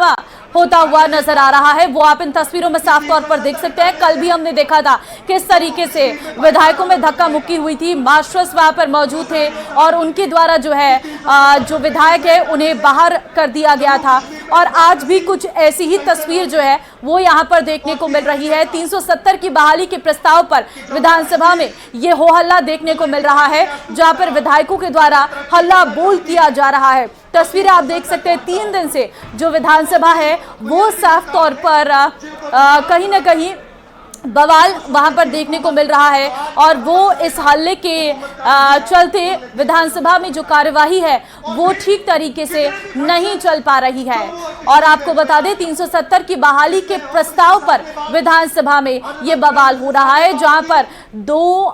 हंगामा होता हुआ नजर आ रहा है, वो आप इन तस्वीरों में साफ तौर पर देख सकते हैं। कल भी हमने देखा था किस तरीके से विधायकों में धक्का मुक्की हुई थी, मार्शल्स वहां पर मौजूद थे और उनके द्वारा जो है जो विधायक है उन्हें बाहर कर दिया गया था। और आज भी कुछ ऐसी ही तस्वीर जो है वो यहाँ पर देखने को मिल रही है। 370 की बहाली के प्रस्ताव पर विधानसभा में ये हो हल्ला देखने को मिल रहा है, जहाँ पर विधायकों के द्वारा हल्ला बोल किया जा रहा है। तस्वीरें आप देख सकते हैं, 3 दिन से जो विधानसभा है वो साफ तौर पर कहीं ना कहीं बवाल वहां पर देखने को मिल रहा है और वो इस हल्ले के चलते विधानसभा में जो कार्यवाही है वो ठीक तरीके से नहीं चल पा रही है। और आपको बता दें 370 की बहाली के प्रस्ताव पर विधानसभा में ये बवाल हो रहा है, जहां पर 2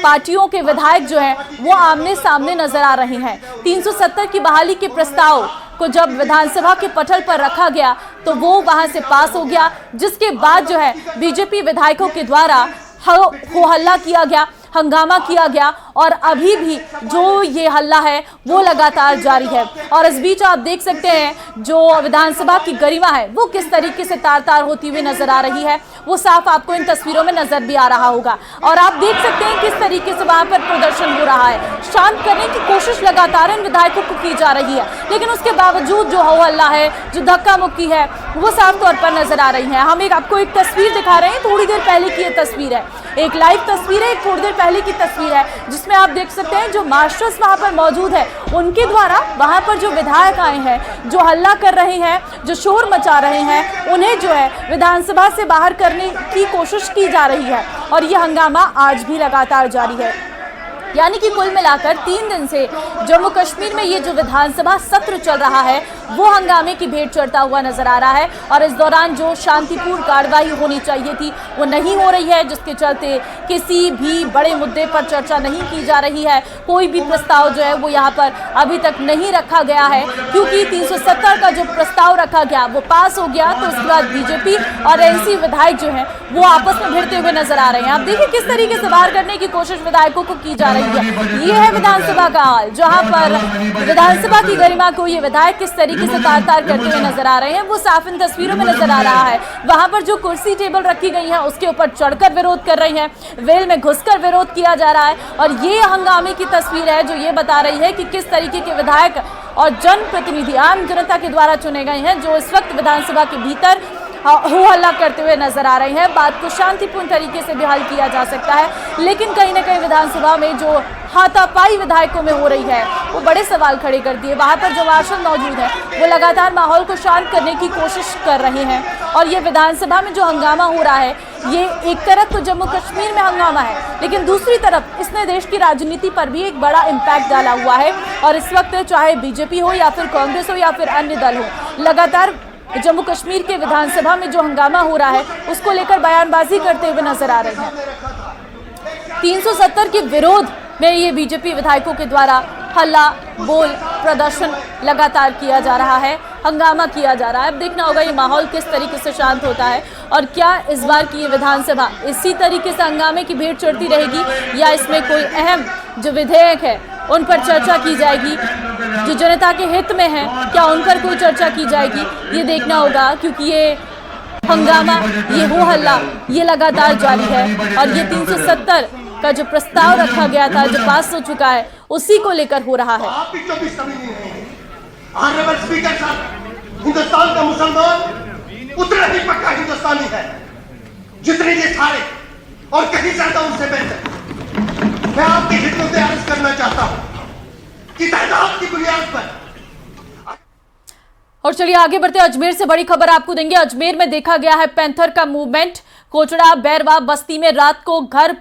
पार्टियों के विधायक जो हैं वो आमने सामने नजर आ रहे हैं। 370 की बहाली के प्रस्ताव को जब विधानसभा के पटल पर रखा गया तो वो वहां से पास हो गया, जिसके बाद जो है बीजेपी विधायकों के द्वारा हो हल्ला किया गया, हंगामा किया गया और अभी भी जो ये हल्ला है वो लगातार जारी है। और इस बीच आप देख सकते हैं जो विधानसभा की गरिमा है वो किस तरीके से तार तार होती हुई नजर आ रही है, वो साफ आपको इन तस्वीरों में नजर भी आ रहा होगा। और आप देख सकते हैं किस तरीके से वहां पर प्रदर्शन हो रहा है, शांत करने की कोशिश लगातार इन विधायकों को की जा रही है, लेकिन उसके बावजूद जो हो हल्ला है, जो धक्का मुक्की है वो साफ तौर पर नजर आ रही है। हम आपको एक तस्वीर दिखा रहे हैं, थोड़ी देर पहले की ये तस्वीर है, एक लाइव तस्वीर है, थोड़ी देर पहले की तस्वीर है, जिसमें आप देख सकते हैं जो मार्शल्स वहां पर मौजूद है उनके द्वारा वहां पर जो विधायक आए हैं, जो हल्ला कर रहे हैं, जो शोर मचा रहे हैं, उन्हें जो है विधानसभा से बाहर करने की कोशिश की जा रही है। और ये हंगामा आज भी लगातार जारी है, यानी कि कुल मिलाकर 3 दिन से जम्मू कश्मीर में ये जो विधानसभा सत्र चल रहा है वो हंगामे की भेंट चढ़ता हुआ नजर आ रहा है। और इस दौरान जो शांतिपूर्ण कार्रवाई होनी चाहिए थी वो नहीं हो रही है, जिसके चलते किसी भी बड़े मुद्दे पर चर्चा नहीं की जा रही है। कोई भी प्रस्ताव जो है वो यहाँ पर अभी तक नहीं रखा गया है, क्योंकि 370 का जो प्रस्ताव रखा गया वो पास हो गया तो उसके बाद बीजेपी और एनसी विधायक जो है वो आपस में भिड़ते हुए नजर आ रहे हैं। आप देखिए किस तरीके से बाहर करने की कोशिश विधायकों को की जा रही है। ये है विधानसभा का हाल, जहां पर विधानसभा की गरिमा को ये विधायक किस तरीके से तार तार करते हुए नजर आ रहे हैं वो साफ इन तस्वीरों में नजर आ रहा है। वहां पर जो कुर्सी टेबल रखी गई है उसके ऊपर चढ़कर विरोध कर रही हैं, वेल में घुसकर विरोध किया जा रहा है। और ये हंगामे की तस्वीर है जो ये बता रही है कि किस तरीके के विधायक और जनप्रतिनिधि आम जनता के द्वारा चुने गए हैं, जो इस वक्त विधानसभा के भीतर हो हल्ला करते हुए नजर आ रहे हैं। बात को शांतिपूर्ण तरीके से भी हल किया जा सकता है, लेकिन कहीं ना कहीं विधानसभा में जो हाथापाई विधायकों में हो रही है वो बड़े सवाल खड़े कर दिए। वहां पर जो मार्शल मौजूद है वो लगातार माहौल को शांत करने की कोशिश कर रहे हैं। और ये विधानसभा में जो हंगामा हो रहा है ये एक तरफ तो जम्मू कश्मीर में हंगामा है, लेकिन दूसरी तरफ इसने देश की राजनीति पर भी एक बड़ा इम्पैक्ट डाला हुआ है। और इस वक्त चाहे बीजेपी हो या फिर कांग्रेस हो या फिर अन्य दल हो, लगातार जम्मू कश्मीर के विधानसभा में जो हंगामा हो रहा है उसको लेकर बयानबाजी करते हुए नजर आ रहे हैं। 370 के विरोध में ये बीजेपी विधायकों के द्वारा हल्ला बोल प्रदर्शन लगातार किया जा रहा है, हंगामा किया जा रहा है। अब देखना होगा ये माहौल किस तरीके से शांत होता है और क्या इस बार की ये विधानसभा इसी तरीके से हंगामे की भेंट चढ़ती रहेगी या इसमें कोई अहम जो विधेयक है उन पर चर्चा की जाएगी, जो जनता के हित में है, क्या उन पर कोई चर्चा की जाएगी, ये देखना होगा। क्योंकि ये हंगामा, ये हो हल्ला ये लगातार जारी है और ये 370 का जो प्रस्ताव रखा गया था जो पास हो चुका है उसी को लेकर हो रहा है। हिंदुस्तान का मुसलमान उतना ही पक्का हिंदुस्तानी है जितने ये सारे और कहीं ज्यादा उनसे बेहतर। मैं आपके हितों से अर्ज करना चाहता हूं कि तादाद की बुनियाद पर। और चलिए आगे बढ़ते हैं, अजमेर से बड़ी खबर आपको देंगे। अजमेर में देखा गया है पैंथर का मूवमेंट। कोचड़ा बैरवा बस्ती में रात को घर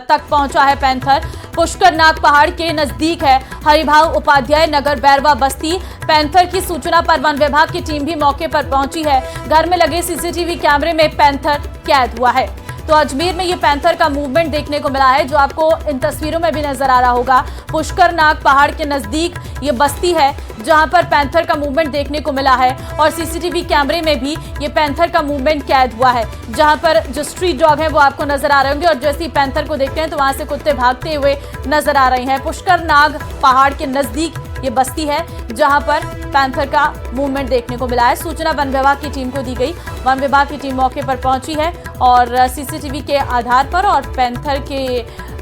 तक पहुंचा है पैंथर। पुष्कर नाग पहाड़ के नजदीक है हरिभाव उपाध्याय नगर बैरवा बस्ती। पैंथर की सूचना पर वन विभाग की टीम भी मौके पर पहुंची है। घर में लगे सीसीटीवी कैमरे में पैंथर कैद हुआ है। तो अजमेर में ये पैंथर का मूवमेंट देखने को मिला है, जो आपको इन तस्वीरों में भी नजर आ रहा होगा। पुष्कर नाग पहाड़ के नजदीक ये बस्ती है जहां पर पैंथर का मूवमेंट देखने को मिला है और सीसीटीवी कैमरे में भी ये पैंथर का मूवमेंट कैद हुआ है, जहां पर जो स्ट्रीट डॉग है वो आपको नजर आ रहे होंगे और जैसे ही पैंथर को देखते हैं तो वहां से कुत्ते भागते हुए नजर आ रहे हैं। पुष्कर नाग पहाड़ के नजदीक ये बस्ती है जहां पर पैंथर का मूवमेंट देखने को मिला है। सूचना वन विभाग की टीम को दी गई। वन विभाग की टीम मौके पर पहुंची है और सीसीटीवी के आधार पर और पैंथर के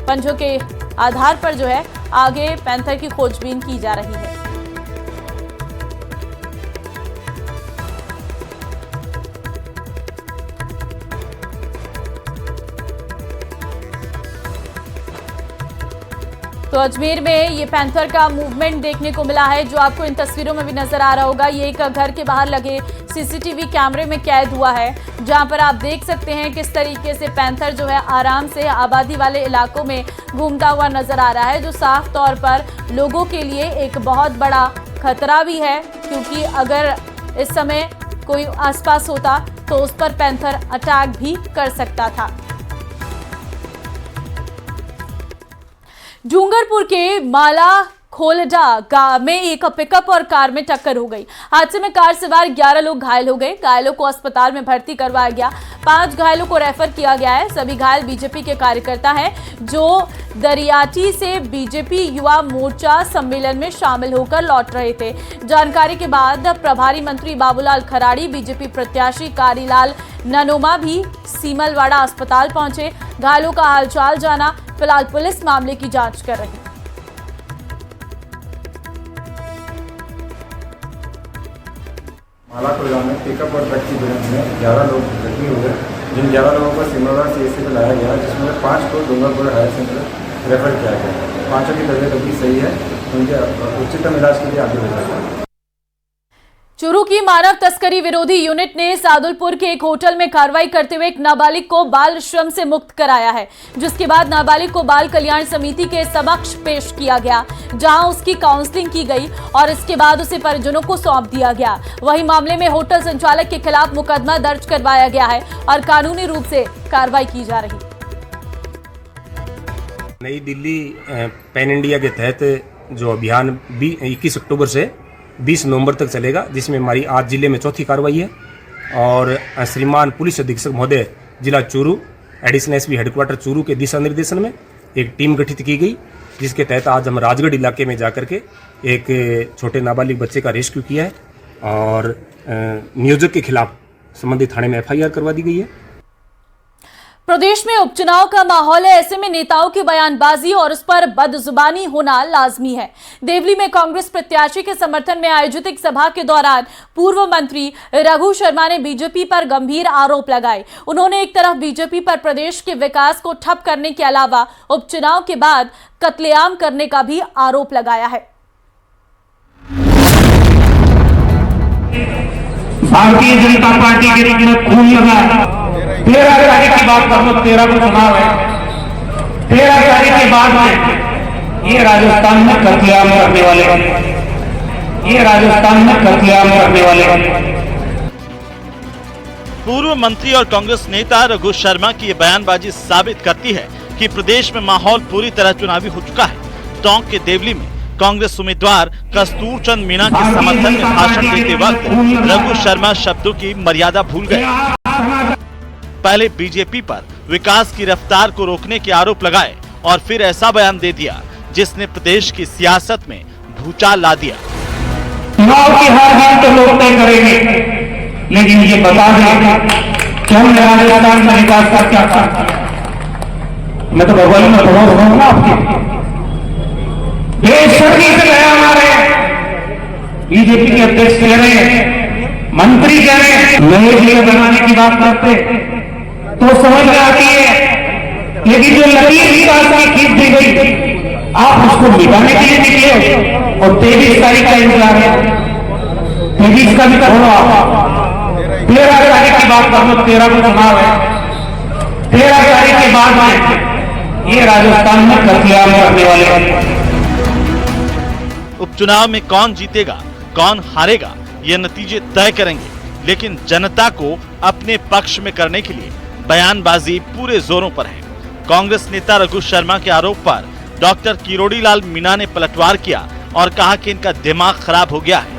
पंजों के आधार पर जो है आगे पैंथर की खोजबीन की जा रही है। तो अजमेर में ये पैंथर का मूवमेंट देखने को मिला है, जो आपको इन तस्वीरों में भी नजर आ रहा होगा। ये एक घर के बाहर लगे सीसीटीवी कैमरे में कैद हुआ है, जहां पर आप देख सकते हैं किस तरीके से पैंथर जो है आराम से आबादी वाले इलाकों में घूमता हुआ नजर आ रहा है, जो साफ तौर पर लोगों के लिए एक बहुत बड़ा खतरा भी है, क्योंकि अगर इस समय कोई आसपास होता तो उस पर पैंथर अटैक भी कर सकता था। डूंगरपुर के माला खोलडा गांव में एक पिकअप और कार में टक्कर हो गई। हादसे में कार सवार 11 लोग घायल हो गए। घायलों को अस्पताल में भर्ती करवाया गया। 5 घायलों को रेफर किया गया है। सभी घायल बीजेपी के कार्यकर्ता हैं, जो दरियाटी से बीजेपी युवा मोर्चा सम्मेलन में शामिल होकर लौट रहे थे। जानकारी के बाद प्रभारी मंत्री बाबूलाल खराड़ी, बीजेपी प्रत्याशी कारीलाल ननोमा भी सीमलवाड़ा अस्पताल पहुंचे, घायलों का हालचाल जाना। फिलहाल पुलिस मामले की जांच कर रही है। माला खुलगा में पिकअप और ट्रक की भिड़ंत में 11 लोग जख्मी हुए, जिन 11 लोगों को सिमलवाड़ा सीएचसी में लाया गया, जिसमें 5 को डूंगरपुर हायर सेंटर रेफर किया गया। 5 की तबीयत अभी सही है, उनके उच्चतम इलाज के लिए आगे भेजा गया। चूरू की मानव तस्करी विरोधी यूनिट ने सादुलपुर के एक होटल में कार्रवाई करते हुए एक नाबालिग को बाल श्रम से मुक्त कराया है, जिसके बाद नाबालिग को बाल कल्याण समिति के समक्ष पेश किया गया, जहां उसकी काउंसलिंग की गई और इसके बाद उसे परिजनों को सौंप दिया गया। वहीं मामले में होटल संचालक के खिलाफ मुकदमा दर्ज करवाया गया है और कानूनी रूप से कार्रवाई की जा रही है। नई दिल्ली पैन इंडिया के तहत जो अभियान 21 अक्टूबर से 20 नवंबर तक चलेगा, जिसमें हमारी आज जिले में चौथी कार्रवाई है। और श्रीमान पुलिस अधीक्षक महोदय जिला Churu, additional SP headquarter Churu के दिशा निर्देशन में एक टीम गठित की गई, जिसके तहत आज हम राजगढ़ इलाके में जाकर के एक छोटे नाबालिग बच्चे का रेस्क्यू किया है और नियोजक के खिलाफ संबंधित थाने में एफआईआर करवा दी गई है। प्रदेश में उपचुनाव का माहौल है, ऐसे में नेताओं की बयानबाजी और उस पर बदजुबानी होना लाजमी है। देवली में कांग्रेस प्रत्याशी के समर्थन में आयोजित एक सभा के दौरान पूर्व मंत्री रघु शर्मा ने बीजेपी पर गंभीर आरोप लगाए। उन्होंने एक तरफ बीजेपी पर प्रदेश के विकास को ठप करने के अलावा उपचुनाव के बाद कत्लेआम करने का भी आरोप लगाया है। भारतीय जनता पार्टी के रूप में खून लगा। 13 तारीख की बात कर लो, 13 को चुनाव है। 13 तारीख के बाद में ये राजस्थान में कत्लेआम करने वाले, ये राजस्थान में कत्लेआम करने वाले। पूर्व मंत्री और कांग्रेस नेता रघु शर्मा की ये बयानबाजी साबित करती है कि प्रदेश में माहौल पूरी तरह चुनावी हो चुका है। टोंक के देवली में कांग्रेस उम्मीदवार कस्तूर चंद मीणा के समर्थन में भाषण देते वक्त रघु शर्मा शब्दों की मर्यादा भूल गए। पहले बीजेपी पर विकास की रफ्तार को रोकने के आरोप लगाए और फिर ऐसा बयान दे दिया जिसने प्रदेश की सियासत में भूचाल ला दिया। चुनाव की हार तो लोग तय करेंगे, लेकिन ये बता दें कि हमने राजस्थान में विकास का क्या काम किया। मैं तो भगवान में भगवान ना आपके बेशर्मी से गया हमारे बीजेपी के अध्यक्ष कह रहे हैं, मंत्री कह रहे हैं नए जिले बनाने की बात करते तो समझ में आती है, लेकिन जो लकीर विकास की खींच दी गई आप उसको मिटाने के लिए निकले और 23 तारीख का इंतजार है। 23 का भी करो आप, 13 तारीख की बात कर लो, 13 को चुनाव है। 13 तारीख के बाद में ये राजस्थान में कत्लेआम करने वाले। उपचुनाव में कौन जीतेगा कौन हारेगा ये नतीजे तय करेंगे, लेकिन जनता को अपने पक्ष में करने के लिए बयानबाजी पूरे जोरों पर है। कांग्रेस नेता रघु शर्मा के आरोप पर डॉक्टर किरोड़ीलाल मीणा ने पलटवार किया और कहा कि इनका दिमाग खराब हो गया है।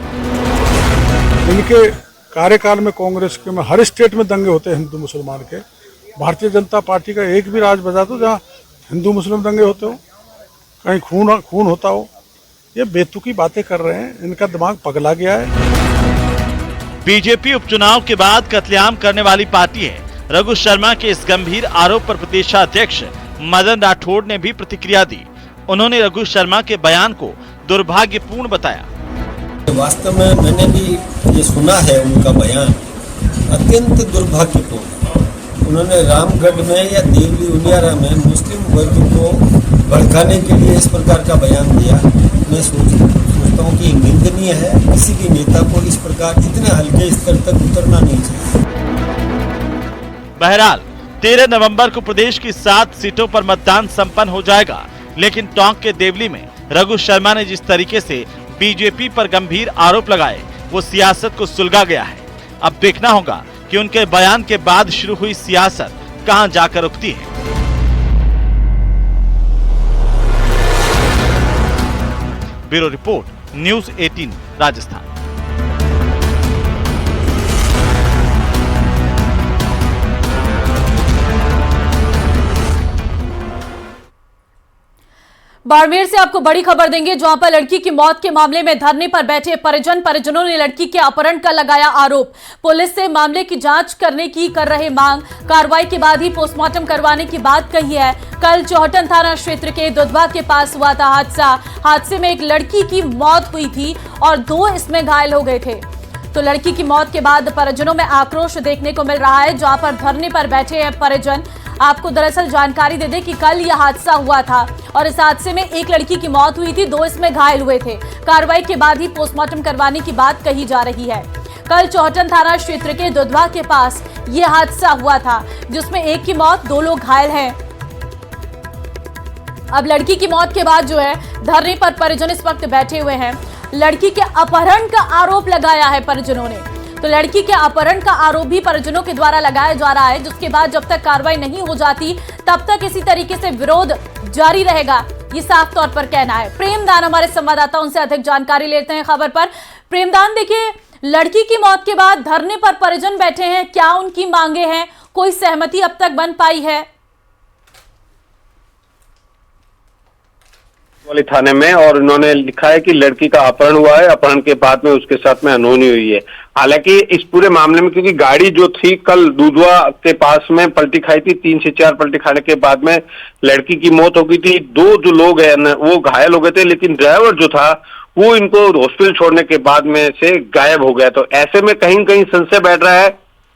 इनके कार्यकाल में कांग्रेस के में हर स्टेट में दंगे होते हैं हिंदू मुसलमान के। भारतीय जनता पार्टी का एक भी राज बता दो जहाँ हिंदू मुस्लिम दंगे होते हो, कहीं खून होता हो। ये बेतुकी बातें कर रहे हैं, इनका दिमाग पगला गया है। बीजेपी उपचुनाव के बाद कत्लेआम करने वाली पार्टी है। रघु शर्मा के इस गंभीर आरोप पर प्रदेशाध्यक्ष मदन राठौड़ ने भी प्रतिक्रिया दी। उन्होंने रघु शर्मा के बयान को दुर्भाग्यपूर्ण बताया। वास्तव में मैंने भी ये सुना है उनका बयान, अत्यंत दुर्भाग्यपूर्ण। उन्होंने रामगढ़ में या देवली उनियारा में मुस्लिम वर्ग को भड़काने के लिए इस प्रकार का बयान दिया। मैं सोचता हूँ कि निंदनीय है। किसी भी नेता को इस प्रकार इतने हल्के स्तर तक उतरना नहीं चाहिए। बहरहाल 13 नवंबर को प्रदेश की 7 सीटों पर मतदान संपन्न हो जाएगा, लेकिन टोंक के देवली में रघु शर्मा ने जिस तरीके से बीजेपी पर गंभीर आरोप लगाए, वो सियासत को सुलगा गया है। अब देखना होगा कि उनके बयान के बाद शुरू हुई सियासत कहां जाकर रुकती है। Bureau report, news 18 Rajasthan. Barmer से आपको बड़ी खबर देंगे, जहां पर लड़की की मौत के मामले में धरने पर बैठे परिजनों ने लड़की के अपहरण का लगाया आरोप। पुलिस से मामले की जांच करने की कर रहे मांग। कार्रवाई के बाद ही पोस्टमार्टम करवाने की बात कही है। कल चौहटन थाना क्षेत्र के दुधवा के पास हुआ था हादसे में एक लड़की की मौत हुई थी और 2 इसमें घायल हो गए थे। तो लड़की की मौत के बाद परिजनों में आक्रोश देखने को मिल रहा है, जहां पर धरने पर बैठे हैं परिजन। आपको दरअसल जानकारी दे दें कि कल यह हादसा हुआ था और इस हादसे में एक लड़की की मौत हुई थी, 2 इसमें घायल हुए थे। कार्रवाई के बाद ही पोस्टमार्टम करवाने की बात कही जा रही है। कल चौहटन थाना क्षेत्र के दुधवा के पास यह हादसा हुआ था, जिसमें एक की मौत, 2 लोग घायल हैं। अब लड़की की मौत के बाद जो है धरने पर परिजन इस वक्त बैठे हुए हैं। लड़की के अपहरण का आरोप लगाया है परिजनों ने। तो लड़की के अपहरण का आरोप भी परिजनों के द्वारा लगाया जा रहा है, जिसके बाद जब तक कार्रवाई नहीं हो जाती तब तक इसी तरीके से विरोध जारी रहेगा, ये साफ तौर पर कहना है। प्रेमदान हमारे संवाददाता, उनसे अधिक जानकारी लेते हैं खबर पर। प्रेमदान, देखिए लड़की की मौत के बाद धरने पर परिजन बैठे हैं, क्या उनकी मांगे हैं? कोई सहमति अब तक बन पाई है? वाली थाने में, और उन्होंने लिखा है कि लड़की का अपहरण हुआ है, अपहरण के बाद में उसके साथ में अनहोनी हुई है। हालांकि इस पूरे मामले में, क्योंकि गाड़ी जो थी कल दूधवा के पास में पलटी खाई थी, 3 से 4 पलटी खाने के बाद में लड़की की मौत हो गई थी। 2 जो लोग हैं वो घायल हो गए थे, लेकिन ड्राइवर जो था वो इनको हॉस्पिटल छोड़ने के बाद में से गायब हो गया। तो ऐसे में कहीं न कहीं संशय बैठ रहा है।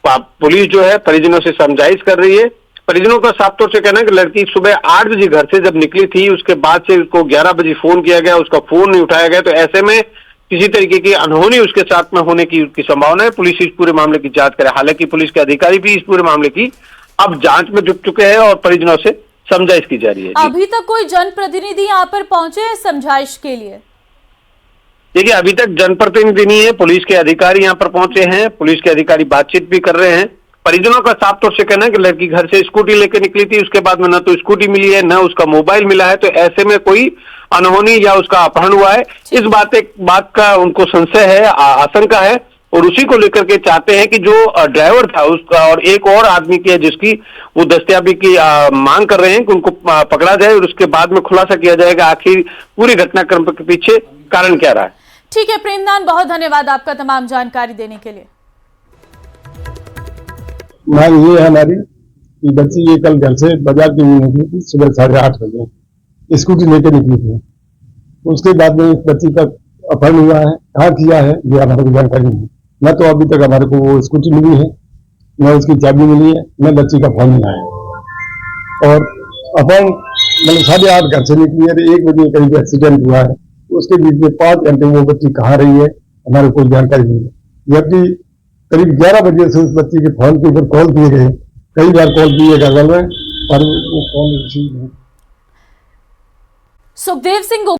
पुलिस जो है परिजनों से समझाइश कर रही है। परिजनों का साफ तौर से कहना है कि लड़की सुबह 8 बजे घर से जब निकली थी, उसके बाद से उसको 11 बजे फोन किया गया, उसका फोन नहीं उठाया गया। तो ऐसे में किसी तरीके की अनहोनी उसके साथ में होने की संभावना है। पुलिस इस पूरे मामले की जांच करे। हालांकि पुलिस के अधिकारी भी इस पूरे मामले की अब जांच में जुट चुके हैं और परिजनों से समझाइश की जा रही है। अभी तक कोई जनप्रतिनिधि यहाँ पर पहुंचे हैं समझाइश के लिए? देखिए, अभी तक जनप्रतिनिधि नहीं है, पुलिस के अधिकारी यहाँ पर पहुंचे हैं। पुलिस के अधिकारी बातचीत भी कर रहे हैं। परिजनों का साफ तौर से कहना है कि लड़की घर से स्कूटी लेकर निकली थी, उसके बाद में न तो स्कूटी मिली है, न उसका मोबाइल मिला है। तो ऐसे में कोई अनहोनी या उसका अपहरण हुआ है, इस बात का उनको संशय है, आशंका है, और उसी को लेकर के चाहते हैं कि जो ड्राइवर था उसका और एक और आदमी की है जिसकी वो दस्तयाबी की मांग कर रहे हैं कि उनको पकड़ा जाए और उसके बाद में खुलासा किया जाएगा आखिर पूरी घटनाक्रम के पीछे कारण क्या रहा है। ठीक है प्रेमदान, बहुत धन्यवाद आपका तमाम जानकारी देने के लिए। मांग ये है हमारी कि बच्ची ये कल घर से बाजार के लिए निकली थी, सुबह 8:30 बजे स्कूटी लेकर निकली थी। उसके बाद में इस बच्ची का अपहरण हुआ है। कहाँ किया है ये हमारे को जानकारी नहीं। न तो अभी तक हमारे को वो स्कूटी मिली है, न उसकी चाबी मिली है, न बच्ची का फोन मिला है। और अपहरण मतलब 8:30 घर से निकली है, 1 बजे करीब एक्सीडेंट हुआ है। उसके बीच में 5 घंटे वो बच्ची कहाँ रही है हमारे कोई जानकारी नहीं है। जबकि करीब 11 बजे से उस बच्ची के फोन के ऊपर कॉल किए गए, कई बार कॉल किए गए, पर वो कॉल रिसीव नहीं। सुखदेव सिंह